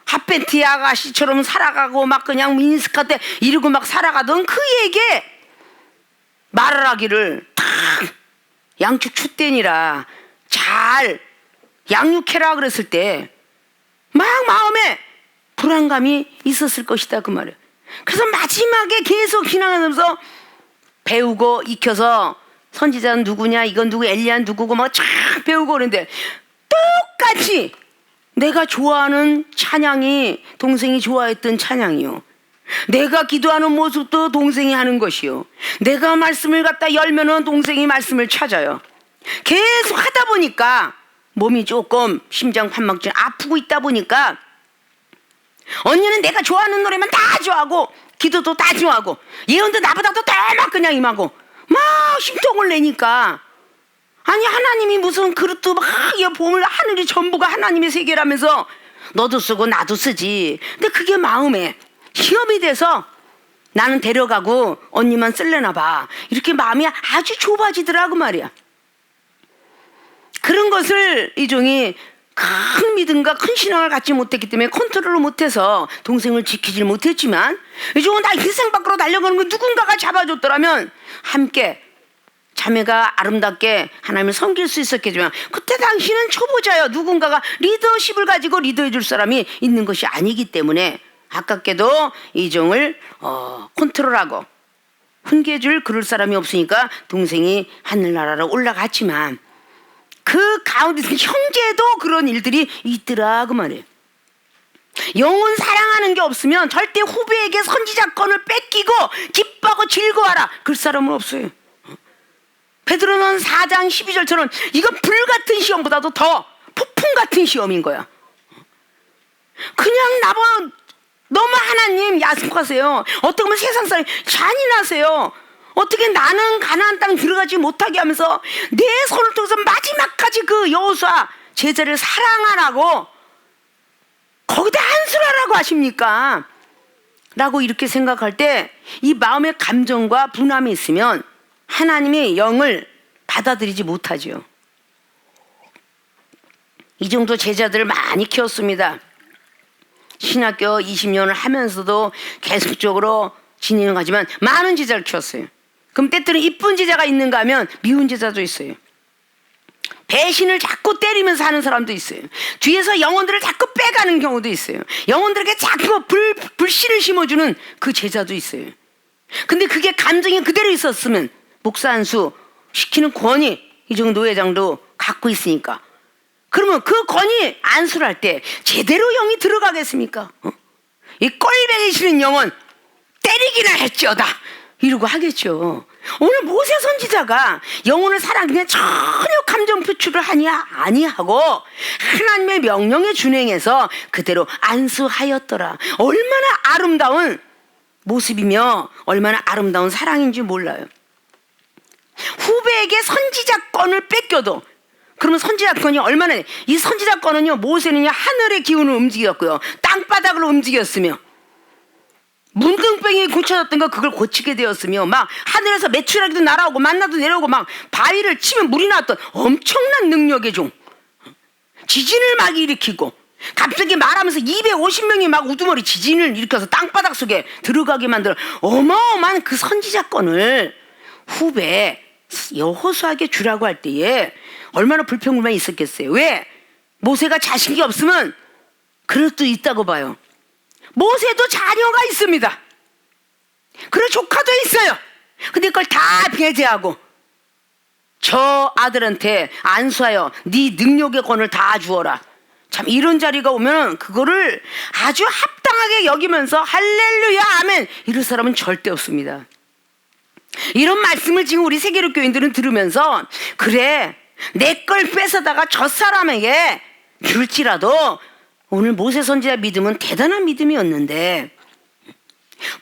[SPEAKER 1] 핫팬티 아가씨처럼 살아가고 막 그냥 미니스커트 이러고 막 살아가던 그에게 말을 하기를 탁 양축 추대니라 잘 양육해라 그랬을 때 막 마음에 불안감이 있었을 것이다 그 말이에요. 그래서 마지막에 계속 신앙하면서 배우고 익혀서 선지자는 누구냐, 이건 누구, 엘리야는 누구고 막 쫙 배우고 그러는데 똑같이 내가 좋아하는 찬양이 동생이 좋아했던 찬양이요, 내가 기도하는 모습도 동생이 하는 것이요, 내가 말씀을 갖다 열면은 동생이 말씀을 찾아요. 계속 하다 보니까 몸이 조금 심장 판막증 아프고 있다 보니까 언니는 내가 좋아하는 노래만 다 좋아하고 기도도 다 좋아하고 예언도 나보다도 더 막 그냥 임하고 막 심통을 내니까, 아니 하나님이 무슨 그릇도 막 보물 하늘이 전부가 하나님의 세계라면서 너도 쓰고 나도 쓰지. 근데 그게 마음에 시험이 돼서 나는 데려가고 언니만 쓸래나 봐. 이렇게 마음이 아주 좁아지더라고 말이야. 그런 것을 이 종이 큰 믿음과 큰 신앙을 갖지 못했기 때문에 컨트롤을 못해서 동생을 지키질 못했지만 이 종은 나 세상 밖으로 달려가는 거 누군가가 잡아줬더라면 함께 자매가 아름답게 하나님을 섬길 수 있었겠지만 그때 당시는 초보자요. 누군가가 리더십을 가지고 리더해 줄 사람이 있는 것이 아니기 때문에 아깝게도 이 종을 컨트롤하고 훈계줄 그럴 사람이 없으니까 동생이 하늘나라로 올라갔지만 그 가운데서 형제도 그런 일들이 있더라 그 말이에요. 영혼 사랑하는 게 없으면 절대 후배에게 선지자권을 뺏기고 기뻐하고 즐거워하라 그럴 사람은 없어요. 베드로는 4장 12절처럼 이건 불같은 시험보다도 더 폭풍 같은 시험인 거야. 그냥 나보고 너무 하나님 야속하세요. 어떻게 보면 세상 사람이 잔인하세요. 어떻게 나는 가나안 땅 들어가지 못하게 하면서 내 손을 통해서 마지막까지 그 여호수아 제자를 사랑하라고 거기다 안수하라고 하십니까? 라고 이렇게 생각할 때 이 마음의 감정과 분함이 있으면 하나님의 영을 받아들이지 못하죠. 이 정도 제자들을 많이 키웠습니다. 신학교 20년을 하면서도 계속적으로 진행을 하지만 많은 제자를 키웠어요. 그럼 때때로 이쁜 제자가 있는가 하면 미운 제자도 있어요. 배신을 자꾸 때리면서 하는 사람도 있어요. 뒤에서 영혼들을 자꾸 빼가는 경우도 있어요. 영혼들에게 자꾸 불신을 심어주는 그 제자도 있어요. 근데 그게 감정이 그대로 있었으면 목사 안수 시키는 권위 이 정도 회장도 갖고 있으니까 그러면 그 권위 안수를 할 때 제대로 영이 들어가겠습니까? 이 꼴배기 싫은 영혼 때리기나 했지어다 이러고 하겠죠. 오늘 모세 선지자가 영혼을 사랑하기에 전혀 감정 표출을 하냐 아니하고 하나님의 명령에 준행해서 그대로 안수하였더라. 얼마나 아름다운 모습이며 얼마나 아름다운 사랑인지 몰라요. 후배에게 선지자권을 뺏겨도 그러면 선지자권이 얼마나 이 선지자권은요 모세는요 하늘의 기운을 움직였고요 땅바닥으로 움직였으며 문둥병이 고쳐졌던 거 그걸 고치게 되었으며 막 하늘에서 메추라기도 날아오고 만나도 내려오고 막 바위를 치면 물이 나왔던 엄청난 능력의 종 지진을 막 일으키고 갑자기 말하면서 250명이 막 우두머리 지진을 일으켜서 땅바닥 속에 들어가게 만들 어마어마한 그 선지자권을 후배 여호수아에게 주라고 할 때에 얼마나 불평불만이 있었겠어요. 왜? 모세가 자식이 없으면 그럴 수도 있다고 봐요. 모세도 자녀가 있습니다. 그리고 조카도 있어요. 근데 그걸 다 배제하고 저 아들한테 안수하여 네 능력의 권을 다 주어라. 참 이런 자리가 오면 그거를 아주 합당하게 여기면서 할렐루야 아멘 이럴 사람은 절대 없습니다. 이런 말씀을 지금 우리 세계로 교인들은 들으면서 그래 내 걸 뺏어다가 저 사람에게 줄지라도 오늘 모세 선지자 믿음은 대단한 믿음이었는데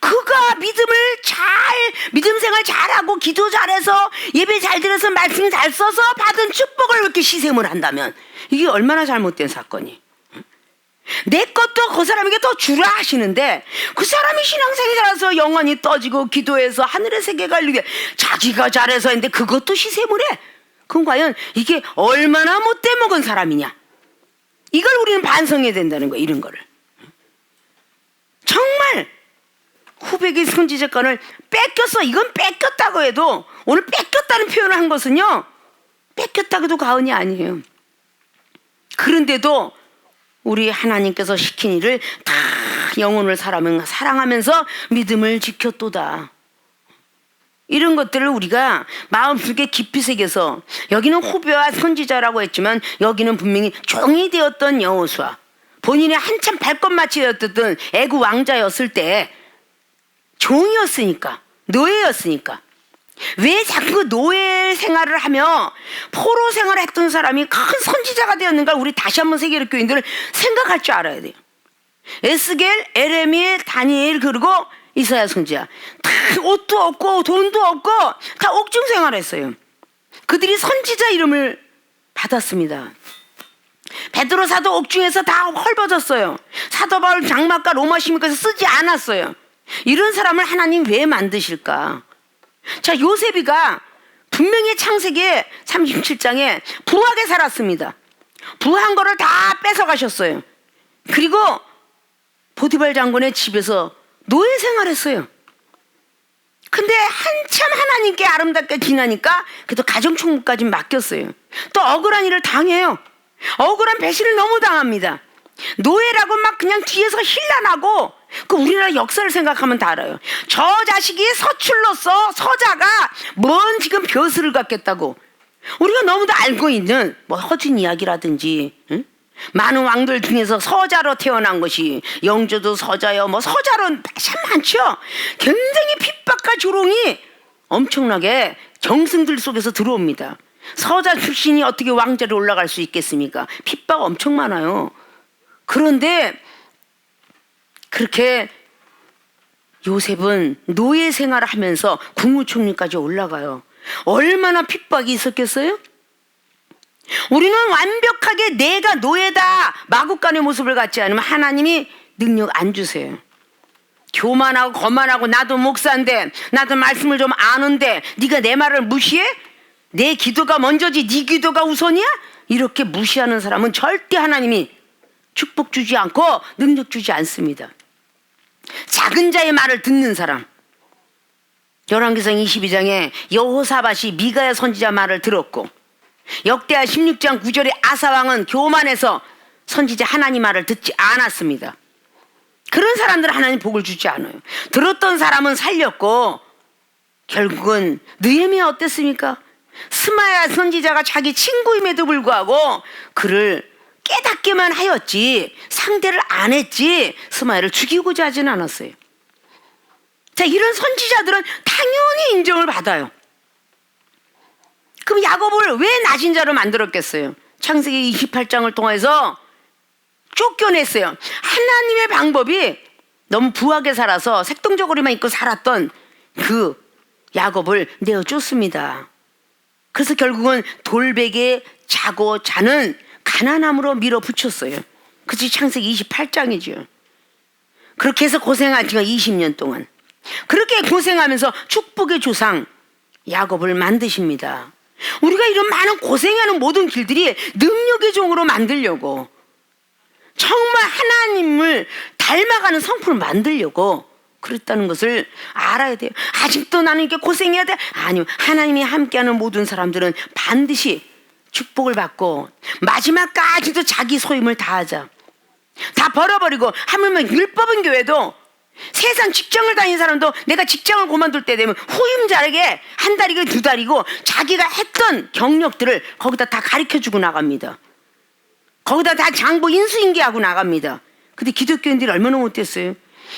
[SPEAKER 1] 그가 믿음 생활 잘하고 기도 잘해서 예배 잘 드려서 말씀 잘 써서 받은 축복을 이렇게 시샘을 한다면 이게 얼마나 잘못된 사건이. 내 것도 그 사람에게 더 주라 하시는데 그 사람이 신앙생활 잘해서 영원히 떠지고 기도해서 하늘의 세계가 이렇게 자기가 잘해서 했는데 그것도 시샘을 해. 그럼 과연 이게 얼마나 못돼 먹은 사람이냐. 이걸 우리는 반성해야 된다는 거야. 이런 거를 정말 후배에게 선지자권을 뺏겼어. 이건 뺏겼다고 해도 오늘 뺏겼다는 표현을 한 것은요 뺏겼다고 해도 과언이 아니에요. 그런데도 우리 하나님께서 시킨 일을 다 영혼을 사랑하면서 믿음을 지켰도다. 이런 것들을 우리가 마음속에 깊이 새겨서 여기는 후배와 선지자라고 했지만 여기는 분명히 종이 되었던 여호수아 본인이 한참 발걸맞이였던 애굽 왕자였을 때 종이었으니까 노예였으니까 왜 자꾸 노예 생활을 하며 포로 생활을 했던 사람이 큰 선지자가 되었는가 우리 다시 한번 세계로 교인들을 생각할 줄 알아야 돼요. 에스겔, 에레미엘, 다니엘 그리고 이사야 선지자 다 옷도 없고 돈도 없고 다 옥중 생활했어요. 그들이 선지자 이름을 받았습니다. 베드로 사도 옥중에서 다 헐벗었어요. 사도 바울 장막과 로마 시민께서 쓰지 않았어요. 이런 사람을 하나님 왜 만드실까? 자, 요셉이가 분명히 창세기 37장에 부하게 살았습니다. 부한 거를 다 뺏어가셨어요. 그리고 보디발 장군의 집에서 노예 생활했어요. 근데 한참 하나님께 아름답게 지나니까 그래도 가정총무까지 맡겼어요. 또 억울한 일을 당해요. 억울한 배신을 너무 당합니다. 노예라고 막 그냥 뒤에서 힐난하고 그 우리나라 역사를 생각하면 다 알아요. 저 자식이 서출로서 서자가 뭔 지금 벼슬을 갖겠다고 우리가 너무도 알고 있는 뭐 허준 이야기라든지 응? 많은 왕들 중에서 서자로 태어난 것이 영조도 서자요 뭐 서자로 참 많죠. 굉장히 핍박과 조롱이 엄청나게 정승들 속에서 들어옵니다. 서자 출신이 어떻게 왕자로 올라갈 수 있겠습니까? 핍박 엄청 많아요. 그런데 그렇게 요셉은 노예 생활을 하면서 국무총리까지 올라가요. 얼마나 핍박이 있었겠어요? 우리는 완벽하게 내가 노예다 마구간의 모습을 갖지 않으면 하나님이 능력 안 주세요. 교만하고 거만하고 나도 목사인데 나도 말씀을 좀 아는데 네가 내 말을 무시해? 내 기도가 먼저지 네 기도가 우선이야? 이렇게 무시하는 사람은 절대 하나님이 축복 주지 않고 능력 주지 않습니다. 작은 자의 말을 듣는 사람, 열왕기상 22장에 여호사밧이 미가야 선지자 말을 들었고, 역대하 16장 9절에 아사왕은 교만해서 선지자 하나님 말을 듣지 않았습니다. 그런 사람들은 하나님 복을 주지 않아요. 들었던 사람은 살렸고, 결국은 느헤미야 어땠습니까? 스마야 선지자가 자기 친구임에도 불구하고 그를 깨닫게만 하였지 상대를 안 했지 스마야를 죽이고자 하진 않았어요. 자, 이런 선지자들은 당연히 인정을 받아요. 그럼 야곱을 왜 낮은 자로 만들었겠어요? 창세기 28장을 통해서 쫓겨냈어요. 하나님의 방법이 너무 부하게 살아서 색동저고리만 입고 살았던 그 야곱을 내어쫓습니다. 그래서 결국은 돌베개에 자고 자는 가난함으로 밀어붙였어요. 그치, 창세기 28장이죠. 그렇게 해서 고생한 지가 20년 동안 그렇게 고생하면서 축복의 조상 야곱을 만드십니다. 우리가 이런 많은 고생하는 모든 길들이 능력의 종으로 만들려고, 정말 하나님을 닮아가는 성품을 만들려고 그랬다는 것을 알아야 돼요. 아직도 나는 이렇게 고생해야 돼? 아니요. 하나님이 함께하는 모든 사람들은 반드시 축복을 받고 마지막까지도 자기 소임을 다하자. 다 벌어버리고, 하물며 율법은 교회도 세상 직장을 다니는 사람도 내가 직장을 그만둘 때 되면 후임자에게 한 달이고 두 달이고 자기가 했던 경력들을 거기다 다 가르쳐주고 나갑니다. 거기다 다 장부 인수인계하고 나갑니다. 근데 기독교인들이 얼마나 못됐어요?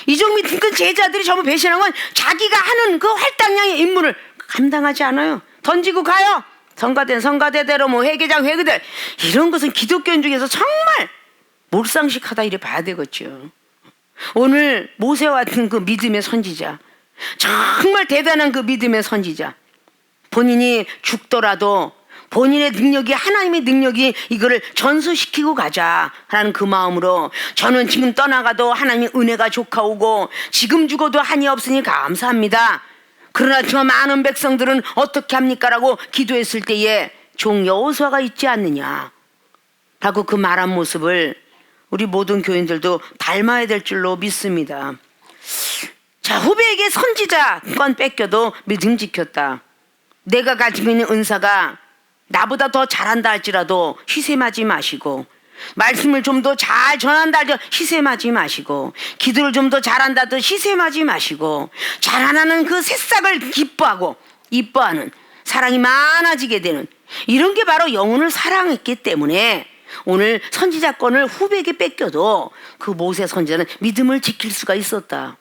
[SPEAKER 1] 이종미 등근 제자들이 전부 배신한 건 자기가 하는 그 할당량의 임무를 감당하지 않아요. 던지고 가요. 성가대는 성가대대로, 뭐 회계장 회계들, 이런 것은 기독교인 중에서 정말 몰상식하다 이래 봐야 되겠죠. 오늘 모세와 같은 그 믿음의 선지자, 정말 대단한 그 믿음의 선지자, 본인이 죽더라도 본인의 능력이, 하나님의 능력이 이거를 전수시키고 가자라는 그 마음으로, 저는 지금 떠나가도 하나님의 은혜가 조카오고 지금 죽어도 한이 없으니 감사합니다. 그러나 저 많은 백성들은 어떻게 합니까? 라고 기도했을 때에 종 여호수아가 있지 않느냐 라고 그 말한 모습을 우리 모든 교인들도 닮아야 될 줄로 믿습니다. 자, 후배에게 선지자권 뺏겨도 믿음 지켰다. 내가 가지고 있는 은사가 나보다 더 잘한다 할지라도 희생하지 마시고, 말씀을 좀 더 잘 전한다 할지라도 희생하지 마시고, 기도를 좀 더 잘한다 해도 희생하지 마시고, 자라나는 그 새싹을 기뻐하고 이뻐하는 사랑이 많아지게 되는, 이런 게 바로 영혼을 사랑했기 때문에 오늘 선지자권을 후배에게 뺏겨도 그 모세 선지자는 믿음을 지킬 수가 있었다.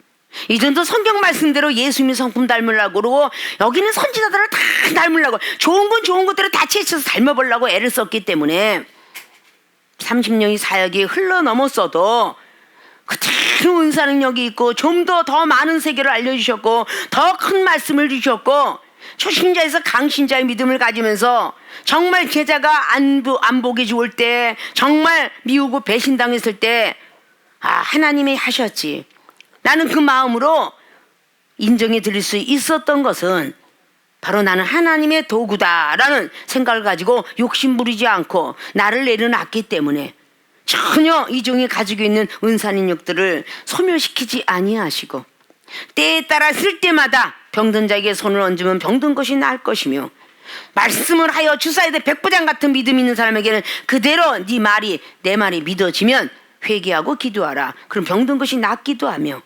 [SPEAKER 1] 이전도 성경 말씀대로 예수님의 성품 닮으려고 그러고, 여기는 선지자들을 다 닮으려고, 좋은 건 좋은 것들을 다 채쳐서 닮아보려고 애를 썼기 때문에 30년의 사역이 흘러 넘었어도 그대로 은사 능력이 있고, 좀 더 많은 세계를 알려주셨고, 더 큰 말씀을 주셨고, 초신자에서 강신자의 믿음을 가지면서 정말 제자가 안 보기 좋을 때, 정말 미우고 배신당했을 때, 아, 하나님이 하셨지. 나는 그 마음으로 인정해 드릴 수 있었던 것은 바로 나는 하나님의 도구다라는 생각을 가지고 욕심 부리지 않고 나를 내려놨기 때문에 전혀 이 종이 가지고 있는 은사 능력들을 소멸시키지 아니하시고, 때에 따라 쓸 때마다 병든 자에게 손을 얹으면 병든 것이 나을 것이며, 말씀을 하여 주사야 될 백부장 같은 믿음 있는 사람에게는 그대로 네 말이 내 말이 믿어지면 회개하고 기도하라. 그럼 병든 것이 낫기도 하며,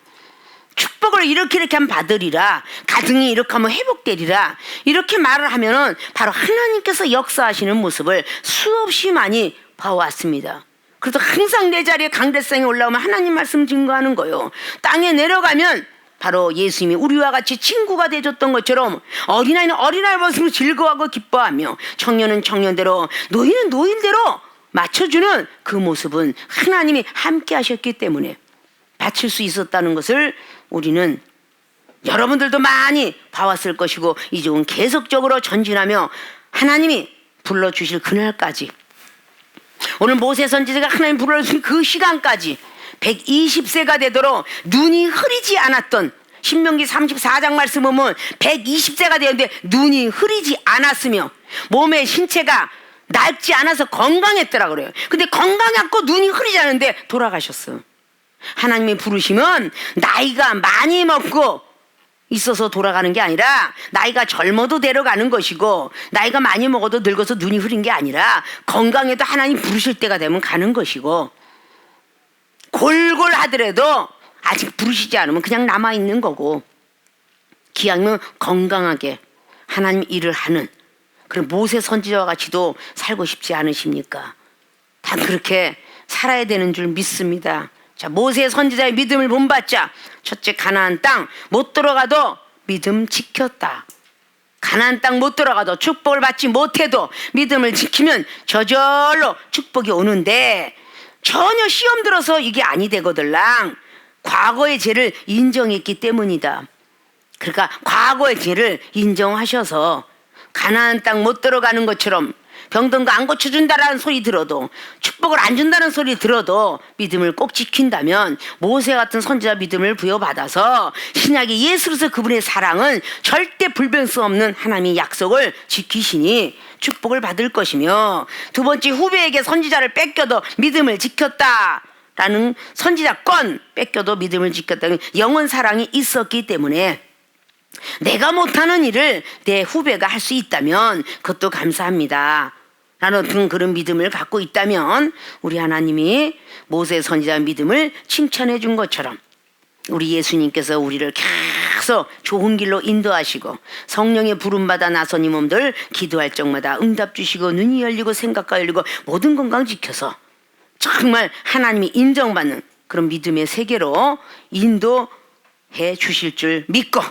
[SPEAKER 1] 축복을 이렇게 하면 받으리라, 가정이 이렇게 하면 회복되리라, 이렇게 말을 하면은 바로 하나님께서 역사하시는 모습을 수없이 많이 봐왔습니다. 그래서 항상 내 자리에 강대상에 올라오면 하나님 말씀 증거하는 거요. 땅에 내려가면 바로 예수님이 우리와 같이 친구가 되어줬던 것처럼 어린아이는 어린아이 모습으로 즐거워하고 기뻐하며, 청년은 청년대로, 노인은 노인대로 맞춰주는 그 모습은 하나님이 함께 하셨기 때문에 바칠 수 있었다는 것을 우리는 여러분들도 많이 봐왔을 것이고 이제는 계속적으로 전진하며 하나님이 불러주실 그날까지, 오늘 모세 선지자가 하나님 불러주신 그 시간까지 120세가 되도록 눈이 흐리지 않았던, 신명기 34장 말씀 보면 120세가 되었는데 눈이 흐리지 않았으며 몸의 신체가 낡지 않아서 건강했더라 그래요. 근데 건강했고 눈이 흐리지 않은데 돌아가셨어. 하나님이 부르시면 나이가 많이 먹고 있어서 돌아가는 게 아니라 나이가 젊어도 데려가는 것이고, 나이가 많이 먹어도 늙어서 눈이 흐린 게 아니라 건강해도 하나님 부르실 때가 되면 가는 것이고, 골골하더라도 아직 부르시지 않으면 그냥 남아있는 거고, 기왕이면 건강하게 하나님 일을 하는 그런 모세 선지자와 같이도 살고 싶지 않으십니까? 다 그렇게 살아야 되는 줄 믿습니다. 자, 모세 선지자의 믿음을 본받자. 첫째, 가나안 땅 못 들어가도 믿음 지켰다. 가나안 땅 못 들어가도 축복을 받지 못해도 믿음을 지키면 저절로 축복이 오는데, 전혀 시험 들어서 이게 아니 되거들랑 과거의 죄를 인정했기 때문이다. 그러니까 과거의 죄를 인정하셔서 가나안 땅 못 들어가는 것처럼 병든 거 안 고쳐준다라는 소리 들어도, 축복을 안 준다는 소리 들어도 믿음을 꼭 지킨다면 모세 같은 선지자 믿음을 부여받아서 신약의 예수로서 그분의 사랑은 절대 불변 수 없는 하나님의 약속을 지키시니 축복을 받을 것이며, 두 번째, 후배에게 선지자를 뺏겨도 믿음을 지켰다라는, 선지자권 뺏겨도 믿음을 지켰다는 영원 사랑이 있었기 때문에 내가 못하는 일을 내 후배가 할 수 있다면 그것도 감사합니다 라는 그런 믿음을 갖고 있다면, 우리 하나님이 모세 선지자 믿음을 칭찬해 준 것처럼 우리 예수님께서 우리를 계속 좋은 길로 인도하시고 성령의 부름받아 나선 이 몸들 기도할 적마다 응답 주시고 눈이 열리고 생각과 열리고 모든 건강 지켜서 정말 하나님이 인정받는 그런 믿음의 세계로 인도해 주실 줄 믿고,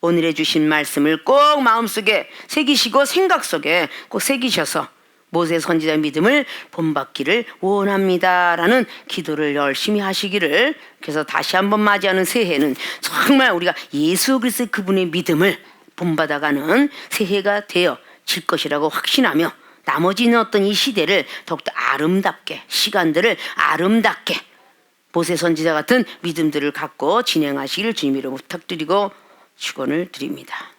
[SPEAKER 1] 오늘 해주신 말씀을 꼭 마음속에 새기시고 생각 속에 꼭 새기셔서 모세 선지자 믿음을 본받기를 원합니다라는 기도를 열심히 하시기를, 그래서 다시 한번 맞이하는 새해는 정말 우리가 예수 그리스도 그분의 믿음을 본받아가는 새해가 되어질 것이라고 확신하며, 나머지는 어떤 이 시대를 더욱더 아름답게, 시간들을 아름답게 모세 선지자 같은 믿음들을 갖고 진행하시기를 주님 이름으로 부탁드리고 축원을 드립니다.